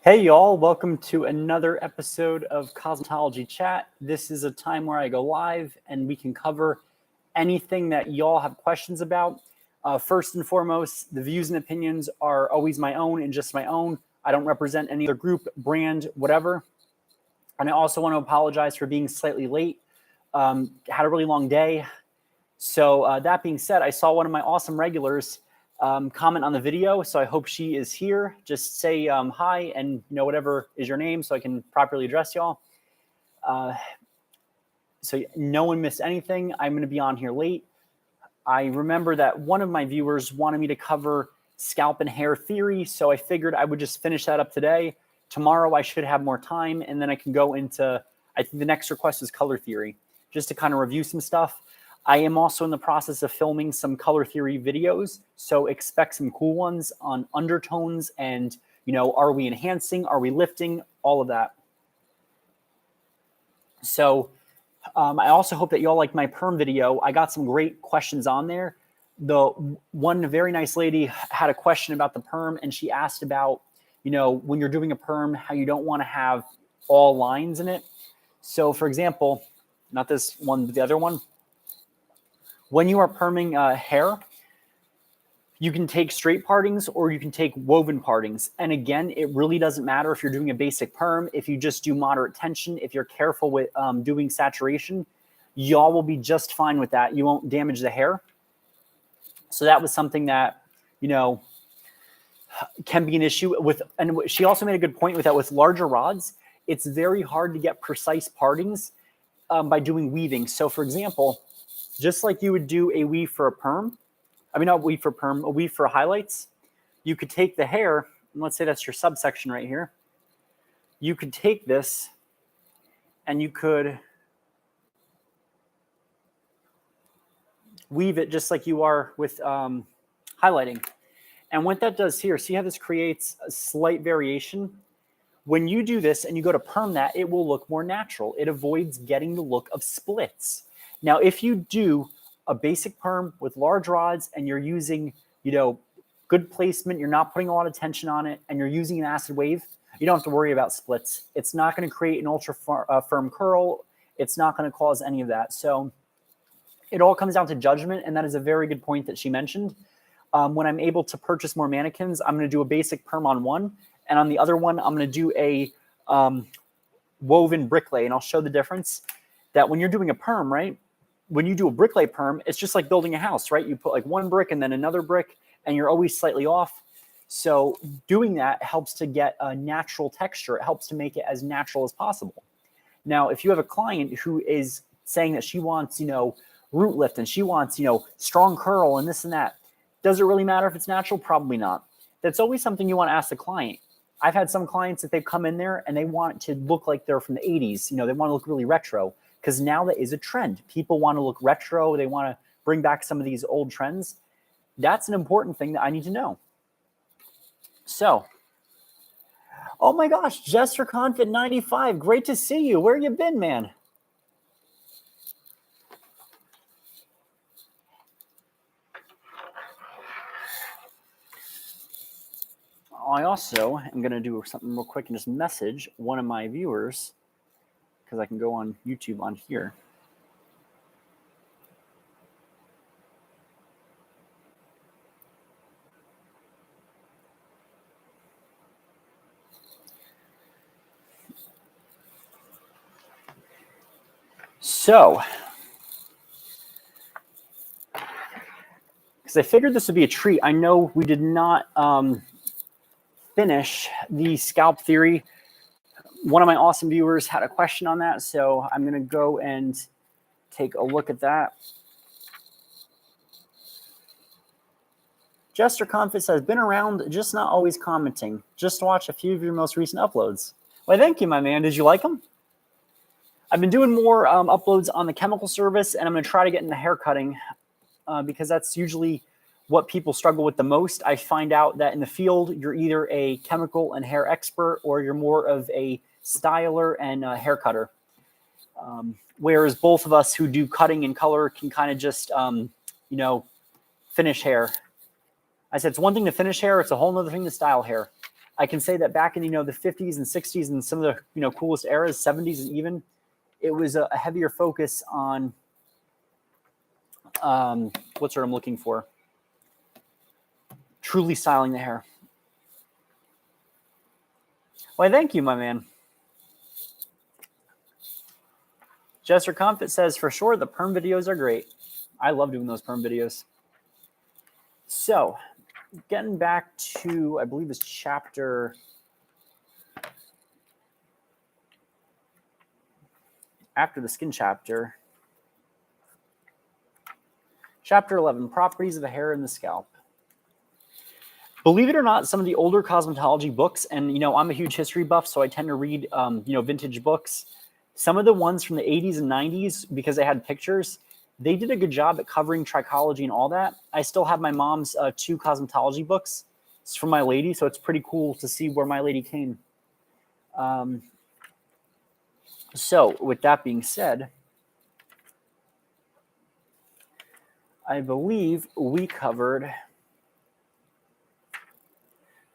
Hey y'all, welcome to another episode of Cosmetology Chat. This is a time where I go live and we can cover anything that y'all have questions about. First and foremost, the views and opinions are always my own and just my own. I don't represent any other group, brand, whatever. And I also want to apologize for being slightly late. Had a really long day. So that being said, I saw one of my awesome regulars comment on the video, so I hope she is here. Just say hi and whatever is your name so I can properly address y'all. So no one missed anything. I'm going to be on here late. I remember that one of my viewers wanted me to cover scalp and hair theory, so I figured I would just finish that up today. Tomorrow I should have more time, and then I can go into, I think the next request is color theory, just to kind of review some stuff. I am also in the process of filming some color theory videos, so expect some cool ones on undertones and, are we enhancing, are we lifting, all of that. So I also hope that y'all like my perm video. I got some great questions on there. The one very nice lady had a question about the perm, and she asked about, when you're doing a perm, how you don't want to have all lines in it. So for example, not this one, but the other one, when you are perming hair, you can take straight partings or you can take woven partings. And again, it really doesn't matter if you're doing a basic perm. If you just do moderate tension, if you're careful with doing saturation, y'all will be just fine with that. You won't damage the hair. So that was something that, can be an issue with. And she also made a good point with that. With larger rods, it's very hard to get precise partings by doing weaving. So for example, just like you would do a weave for a perm, not weave for perm, a weave for highlights, you could take the hair, and let's say that's your subsection right here. You could take this and you could weave it just like you are with highlighting. And what that does here, see how this creates a slight variation? When you do this and you go to perm that, it will look more natural. It avoids getting the look of splits. Now, if you do a basic perm with large rods and you're using, good placement, you're not putting a lot of tension on it, and you're using an acid wave, you don't have to worry about splits. It's not going to create an ultra firm curl. It's not going to cause any of that. So it all comes down to judgment, and that is a very good point that she mentioned. When I'm able to purchase more mannequins, I'm going to do a basic perm on one, and on the other one, I'm going to do a woven bricklay, and I'll show the difference. That when you're doing a perm, right? When you do a bricklay perm, it's just like building a house, right? You put like one brick and then another brick, and you're always slightly off. So doing that helps to get a natural texture. It helps to make it as natural as possible. Now, if you have a client who is saying that she wants, root lift and she wants, strong curl and this and that, does it really matter if it's natural? Probably not. That's always something you want to ask the client. I've had some clients that they've come in there and they want to look like they're from the 80s. They want to look really retro. Because now that is a trend. People want to look retro. They want to bring back some of these old trends. That's an important thing that I need to know. So, oh my gosh, Jester Confit 95. Great to see you. Where you been, man? I also am going to do something real quick and just message one of my viewers, because I can go on YouTube on here. So, because I figured this would be a treat. I know we did not finish the scalp theory. One of my awesome viewers had a question on that, so I'm going to go and take a look at that. Jester Confit says, been around, just not always commenting. Just watch a few of your most recent uploads. Well, thank you, my man. Did you like them? I've been doing more uploads on the chemical service, and I'm going to try to get into hair cutting because that's usually what people struggle with the most. I find out that in the field, you're either a chemical and hair expert or you're more of a styler and hair cutter. Whereas both of us who do cutting and color can kind of just, finish hair. I said, it's one thing to finish hair. It's a whole other thing to style hair. I can say that back in, the 50s and 60s and some of the, coolest eras, 70s and even, it was a heavier focus on, what's what I'm looking for? Truly styling the hair. Why, thank you, my man. Jester Comfort says, for sure, the perm videos are great. I love doing those perm videos. So, getting back to, I believe it's chapter... After the skin chapter. Chapter 11, properties of the hair and the scalp. Believe it or not, some of the older cosmetology books, and, I'm a huge history buff, so I tend to read, vintage books. Some of the ones from the 80s and 90s, because they had pictures, they did a good job at covering trichology and all that. I still have my mom's 2 cosmetology books. It's from my lady, so it's pretty cool to see where my lady came. So with that being said, I believe we covered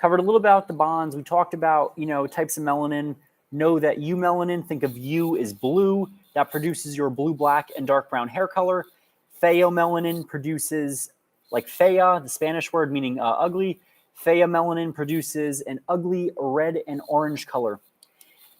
a little about the bonds. We talked about, types of melanin. Know that eumelanin, think of U as blue. That produces your blue, black, and dark brown hair color. Pheomelanin produces, like phea, the Spanish word meaning ugly. Pheomelanin produces an ugly red and orange color.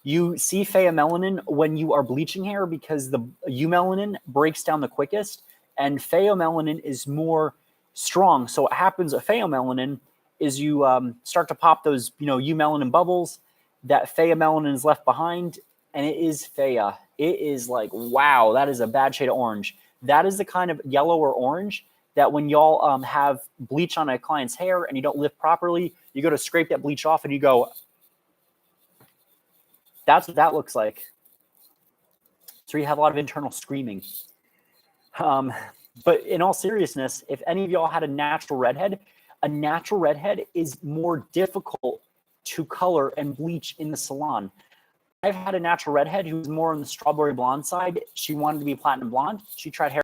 You see pheomelanin when you are bleaching hair because the eumelanin breaks down the quickest, and pheomelanin is more strong. So what happens with pheomelanin is you start to pop those, eumelanin bubbles. That pheomelanin is left behind, and it is phea. It is like, wow, that is a bad shade of orange. That is the kind of yellow or orange that when y'all have bleach on a client's hair and you don't lift properly, you go to scrape that bleach off and you go, that's what that looks like. So you have a lot of internal screaming. But in all seriousness, if any of y'all had a natural redhead is more difficult to color and bleach in the salon. I've had a natural redhead who was more on the strawberry blonde side. She wanted to be platinum blonde. She tried hair.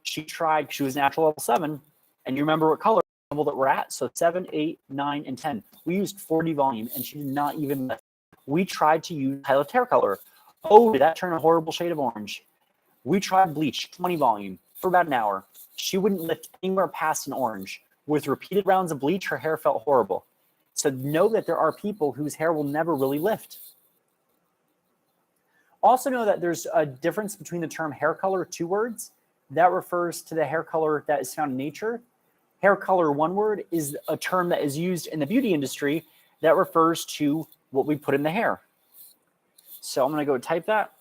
She was natural level 7. And you remember what color level that we're at? So 7, 8, 9, and 10. We used 40 volume, and she did not even lift. We tried to use highlight hair color. Oh, did that turn a horrible shade of orange? We tried bleach, 20 volume, for about an hour. She wouldn't lift anywhere past an orange. With repeated rounds of bleach, her hair felt horrible. So know that there are people whose hair will never really lift. Also know that there's a difference between the term hair color, 2 words. That refers to the hair color that is found in nature. Hair color, 1 word, is a term that is used in the beauty industry that refers to what we put in the hair. So I'm going to go type that.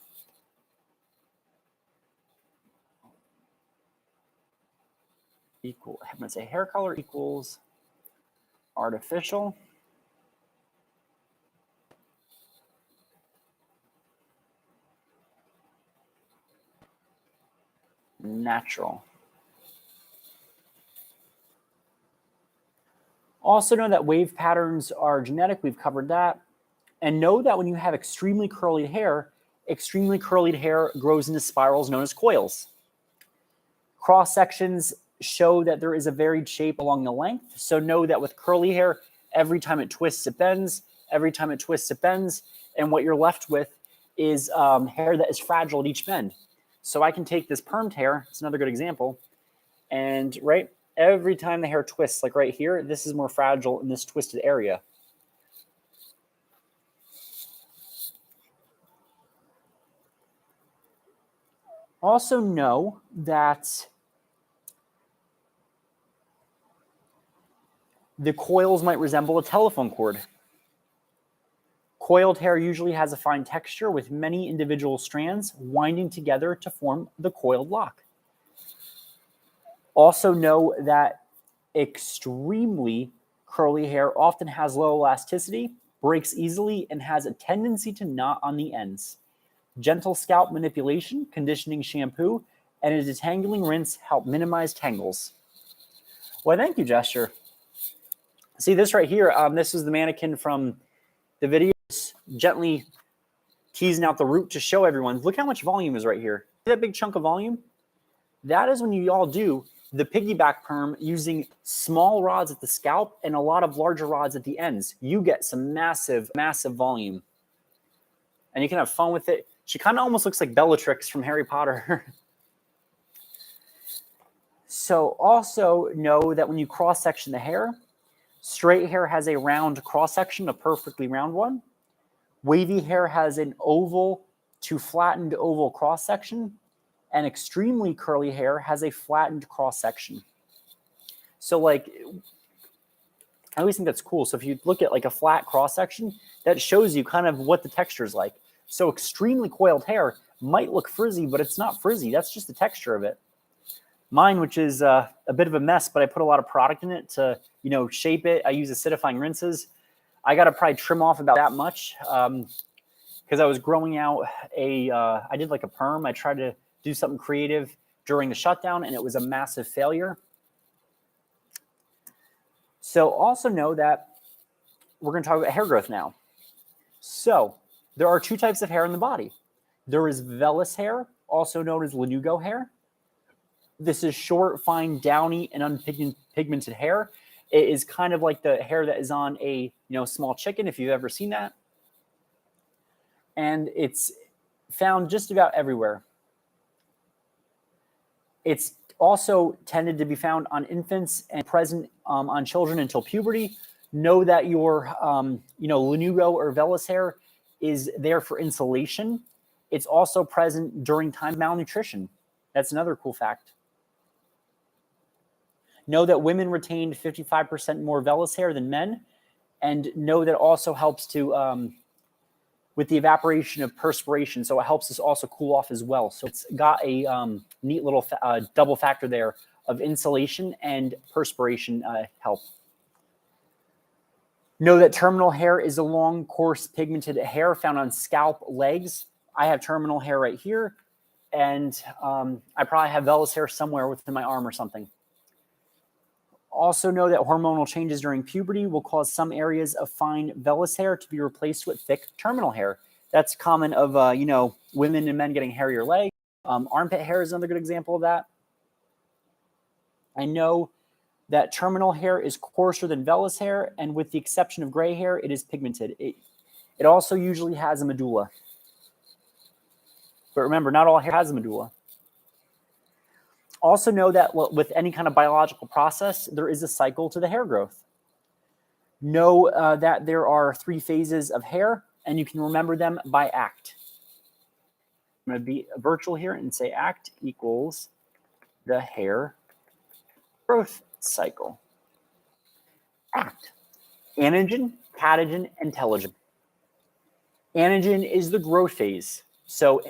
I'm going to say hair color equals artificial natural. Also know that wave patterns are genetic. We've covered that. And know that when you have extremely curly hair grows into spirals known as coils. Cross sections show that there is a varied shape along the length. So know that with curly hair, every time it twists, it bends. Every time it twists, it bends. And what you're left with is hair that is fragile at each bend. So I can take this permed hair, it's another good example, and every time the hair twists, like right here, this is more fragile in this twisted area. Also know that the coils might resemble a telephone cord. Coiled hair usually has a fine texture with many individual strands winding together to form the coiled lock. Also know that extremely curly hair often has low elasticity, breaks easily, and has a tendency to knot on the ends. Gentle scalp manipulation, conditioning shampoo, and a detangling rinse help minimize tangles. Well, thank you, Gesture. See this right here? This is the mannequin from the videos, gently teasing out the root to show everyone. Look how much volume is right here. See that big chunk of volume? That is when you all do the piggyback perm using small rods at the scalp and a lot of larger rods at the ends. You get some massive, massive volume. And you can have fun with it. She kind of almost looks like Bellatrix from Harry Potter. So also know that when you cross-section the hair, straight hair has a round cross-section, a perfectly round one. Wavy hair has an oval to flattened oval cross-section. And extremely curly hair has a flattened cross-section. So like, I always think that's cool. So if you look at like a flat cross-section, that shows you kind of what the texture is like. So extremely coiled hair might look frizzy, but it's not frizzy. That's just the texture of it. Mine, which is a bit of a mess, but I put a lot of product in it to, shape it. I use acidifying rinses. I got to probably trim off about that much because I was growing out I did like a perm. I tried to do something creative during the shutdown, and it was a massive failure. So also know that we're going to talk about hair growth now. So there are two types of hair in the body. There is vellus hair, also known as lanugo hair. This is short, fine, downy, and unpigmented hair. It is kind of like the hair that is on a small chicken, if you've ever seen that. And it's found just about everywhere. It's also tended to be found on infants and present on children until puberty. Know that your, lanugo or vellus hair is there for insulation. It's also present during time malnutrition. That's another cool fact. Know that women retained 55% more vellus hair than men, and know that it also helps to with the evaporation of perspiration. So it helps us also cool off as well. So it's got a neat little double factor there of insulation and perspiration help. Know that terminal hair is a long, coarse, pigmented hair found on scalp, legs. I have terminal hair right here, and I probably have vellus hair somewhere within my arm or something. Also know that hormonal changes during puberty will cause some areas of fine vellus hair to be replaced with thick terminal hair. That's common of, women and men getting hairier legs. Armpit hair is another good example of that. I know that terminal hair is coarser than vellus hair, and with the exception of gray hair, it is pigmented. It also usually has a medulla. But remember, not all hair has a medulla. Also know that with any kind of biological process, there is a cycle to the hair growth. Know that there are 3 phases of hair, and you can remember them by ACT. I'm going to be virtual here and say ACT equals the hair growth cycle. ACT. Anagen, catagen, and telogen. Anagen is the growth phase. So,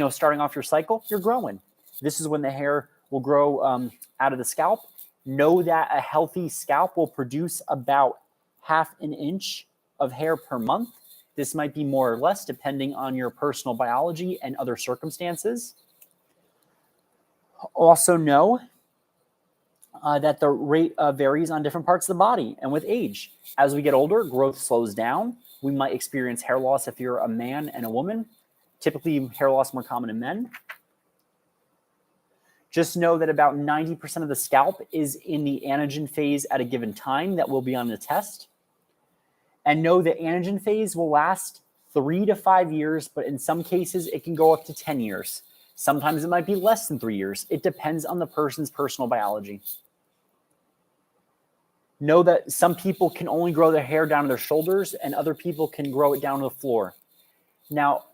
starting off your cycle, you're growing. This is when the hair will grow out of the scalp. Know that a healthy scalp will produce about ½ an inch of hair per month. This might be more or less depending on your personal biology and other circumstances. Also know that the rate varies on different parts of the body and with age. As we get older, growth slows down. We might experience hair loss if you're a man and a woman. Typically, hair loss more common in men. Just know that about 90% of the scalp is in the anagen phase at a given time that will be on the test. And know that anagen phase will last 3 to 5 years, but in some cases, it can go up to 10 years. Sometimes it might be less than 3 years. It depends on the person's personal biology. Know that some people can only grow their hair down to their shoulders, and other people can grow it down to the floor. Now,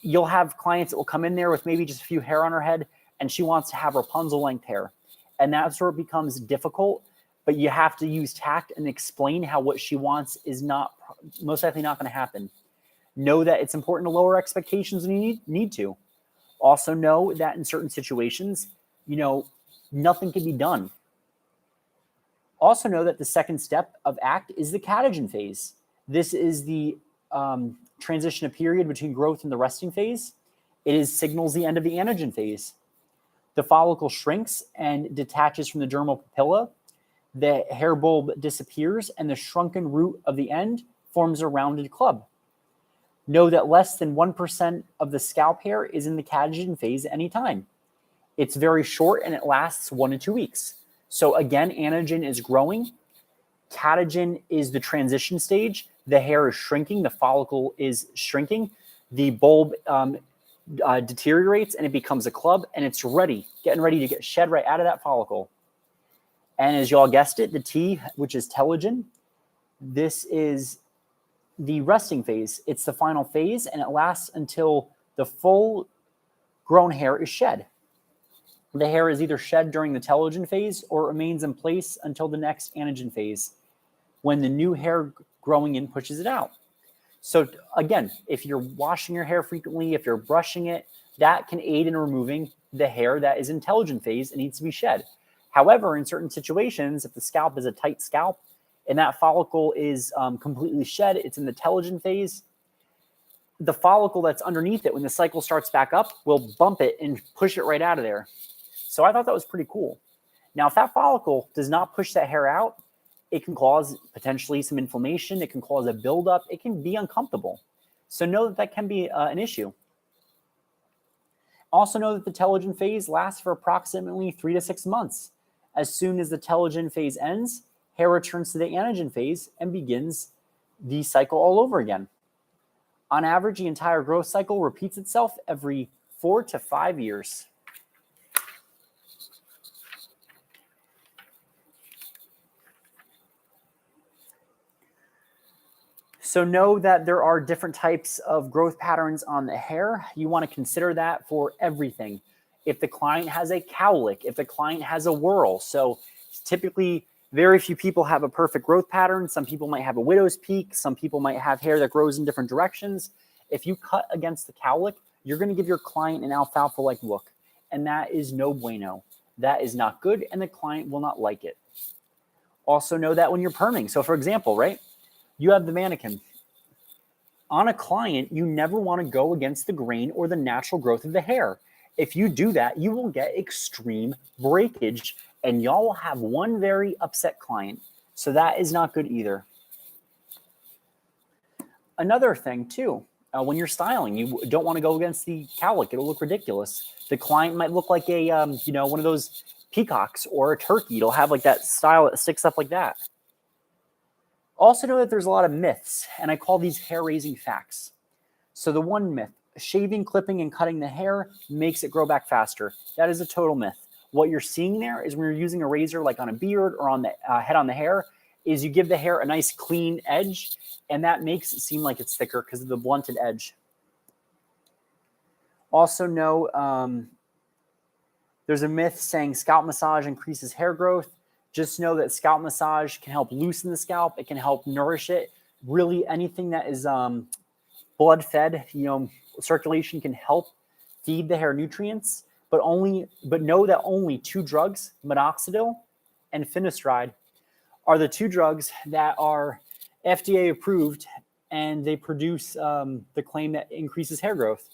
you'll have clients that will come in there with maybe just a few hair on her head, and she wants to have Rapunzel length hair. And that's where it becomes difficult, but you have to use tact and explain how what she wants is most likely not going to happen. Know that it's important to lower expectations when you need to. Also know that in certain situations, nothing can be done. Also know that the second step of ACT is the Catagen phase. This is the transition of period between growth and the resting phase. It signals the end of the anagen phase. The follicle shrinks and detaches from the dermal papilla. The hair bulb disappears, and the shrunken root of the end forms a rounded club. Know that less than 1% of the scalp hair is in the Catagen phase at any time. It's very short, and it lasts 1 to 2 weeks. So again, anagen is growing. Catagen is the transition stage. The hair is shrinking. The follicle is shrinking. The bulb deteriorates and it becomes a club, and it's getting ready to get shed right out of that follicle. And as you all guessed it, the T, which is telogen, this is the resting phase. It's the final phase, and it lasts until the full grown hair is shed. The hair is either shed during the telogen phase or remains in place until the next anagen phase, when the new hair growing in pushes it out. So again, if you're washing your hair frequently, if you're brushing it, that can aid in removing the hair that is in telogen phase and needs to be shed. However, in certain situations, if the scalp is a tight scalp and that follicle is completely shed, it's in the telogen phase, the follicle that's underneath it, when the cycle starts back up, will bump it and push it right out of there. So I thought that was pretty cool. Now, if that follicle does not push that hair out, it can cause potentially some inflammation. It can cause a buildup. It can be uncomfortable. So know that that can be an issue. Also know that the telogen phase lasts for approximately 3 to 6 months. As soon as the telogen phase ends, hair returns to the anagen phase and begins the cycle all over again. On average, the entire growth cycle repeats itself every 4 to 5 years. So know that there are different types of growth patterns on the hair. You want to consider that for everything. If the client has a cowlick, if the client has a whorl. So typically, very few people have a perfect growth pattern. Some people might have a widow's peak. Some people might have hair that grows in different directions. If you cut against the cowlick, you're going to give your client an alfalfa-like look. And that is no bueno. That is not good, and the client will not like it. Also know that when you're perming. So for example, right? You have the mannequin. On a client, you never want to go against the grain or the natural growth of the hair. If you do that, you will get extreme breakage, and y'all will have one very upset client. So that is not good either. Another thing too, when you're styling, you don't want to go against the cowlick. It'll look ridiculous. The client might look like a, one of those peacocks or a turkey. It'll have like that style that sticks up like that. Also know that there's a lot of myths, and I call these hair-raising facts. So the one myth, shaving, clipping, and cutting the hair makes it grow back faster. That is a total myth. What you're seeing there is when you're using a razor like on a beard or on the head on the hair, is you give the hair a nice clean edge, and that makes it seem like it's thicker because of the blunted edge. Also know there's a myth saying scalp massage increases hair growth. Just know that scalp massage can help loosen the scalp. It can help nourish it. Really, anything that is blood fed, circulation can help feed the hair nutrients. But know that only 2 drugs, minoxidil and finasteride, are the 2 drugs that are FDA approved, and they produce the claim that increases hair growth.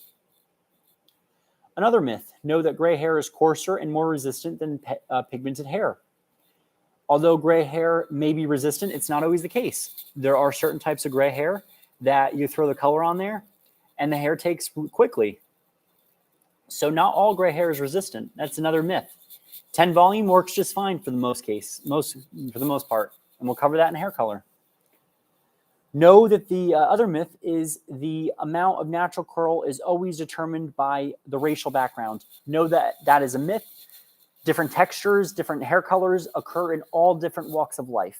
Another myth, know that gray hair is coarser and more resistant than pigmented hair. Although gray hair may be resistant, it's not always the case. There are certain types of gray hair that you throw the color on there and the hair takes quickly. So not all gray hair is resistant. That's another myth. 10 volume works just fine for the most part. And we'll cover that in hair color. Know that the other myth is the amount of natural curl is always determined by the racial background. Know that that is a myth. Different textures, different hair colors occur in all different walks of life.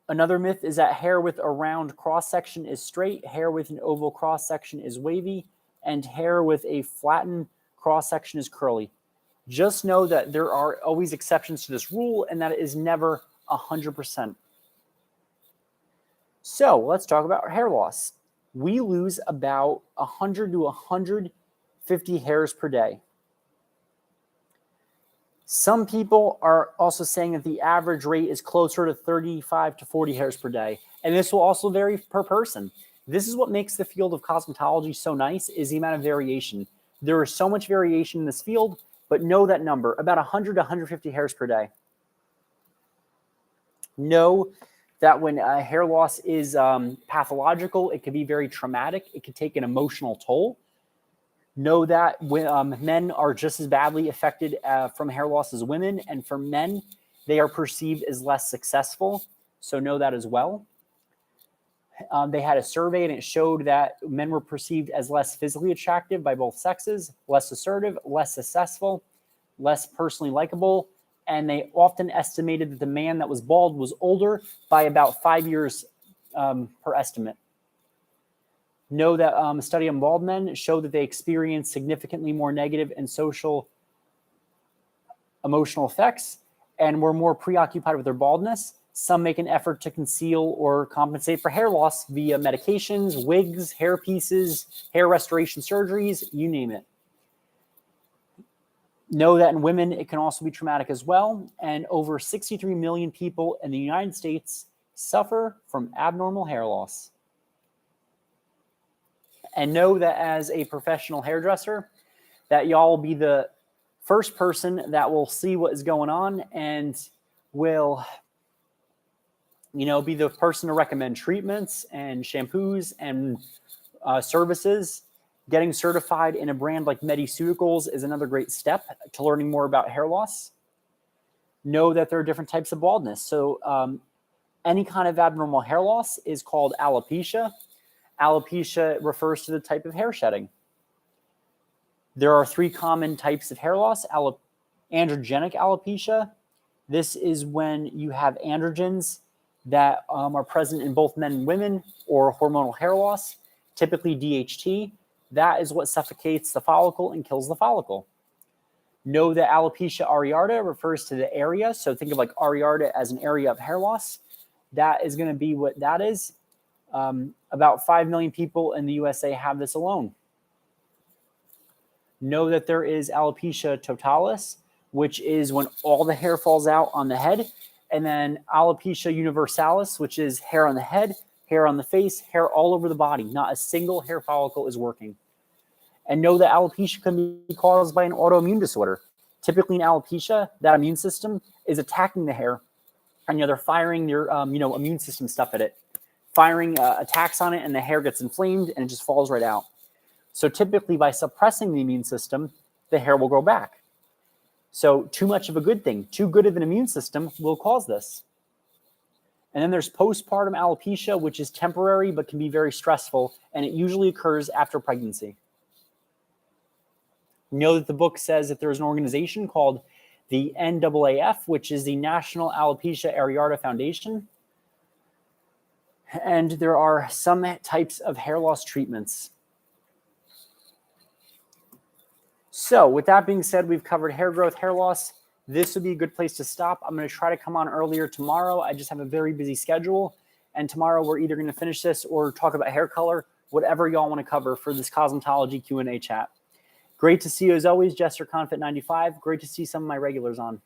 Another myth is that hair with a round cross-section is straight, hair with an oval cross-section is wavy, and hair with a flattened cross-section is curly. Just know that there are always exceptions to this rule, and that it is never 100%. So let's talk about hair loss. We lose about 100 to 150 hairs per day. Some people are also saying that the average rate is closer to 35 to 40 hairs per day. And this will also vary per person. This is what makes the field of cosmetology so nice, is the amount of variation. There is so much variation in this field, but know that number, about 100 to 150 hairs per day. Know that when hair loss is pathological, it can be very traumatic. It can take an emotional toll. Know that men are just as badly affected from hair loss as women, and for men, they are perceived as less successful. So know that as well. They had a survey and it showed that men were perceived as less physically attractive by both sexes, less assertive, less successful, less personally likable, and they often estimated that the man that was bald was older by about 5 years per estimate. Know that a study on bald men showed that they experienced significantly more negative and social emotional effects and were more preoccupied with their baldness. Some make an effort to conceal or compensate for hair loss via medications, wigs, hair pieces, hair restoration surgeries, you name it. Know that in women, it can also be traumatic as well. And over 63 million people in the United States suffer from abnormal hair loss. And know that as a professional hairdresser, that y'all will be the first person that will see what is going on and will, be the person to recommend treatments and shampoos and services. Getting certified in a brand like Mediceuticals is another great step to learning more about hair loss. Know that there are different types of baldness. So any kind of abnormal hair loss is called alopecia. Alopecia refers to the type of hair shedding. There are 3 common types of hair loss. Androgenic alopecia. This is when you have androgens that are present in both men and women, or hormonal hair loss, typically DHT. That is what suffocates the follicle and kills the follicle. Know that alopecia areata refers to the area. So think of like areata as an area of hair loss. That is going to be what that is. About 5 million people in the USA have this alone. Know that there is alopecia totalis, which is when all the hair falls out on the head. And then alopecia universalis, which is hair on the head, hair on the face, hair all over the body. Not a single hair follicle is working. And know that alopecia can be caused by an autoimmune disorder. Typically in alopecia, that immune system is attacking the hair, and they're firing your immune system stuff at it, firing attacks on it, and the hair gets inflamed and it just falls right out. So typically by suppressing the immune system, the hair will grow back. So too much of a good thing, too good of an immune system will cause this. And then there's postpartum alopecia, which is temporary but can be very stressful, and it usually occurs after pregnancy. Know that the book says that there's an organization called the NAAF, which is the National Alopecia Areata Foundation. And there are some types of hair loss treatments. So with that being said, we've covered hair growth, hair loss. This would be a good place to stop. I'm going to try to come on earlier tomorrow. I just have a very busy schedule. And tomorrow we're either going to finish this or talk about hair color, whatever y'all want to cover for this Cosmetology Q&A chat. Great to see you as always, Jester Confit 95. Great to see some of my regulars on.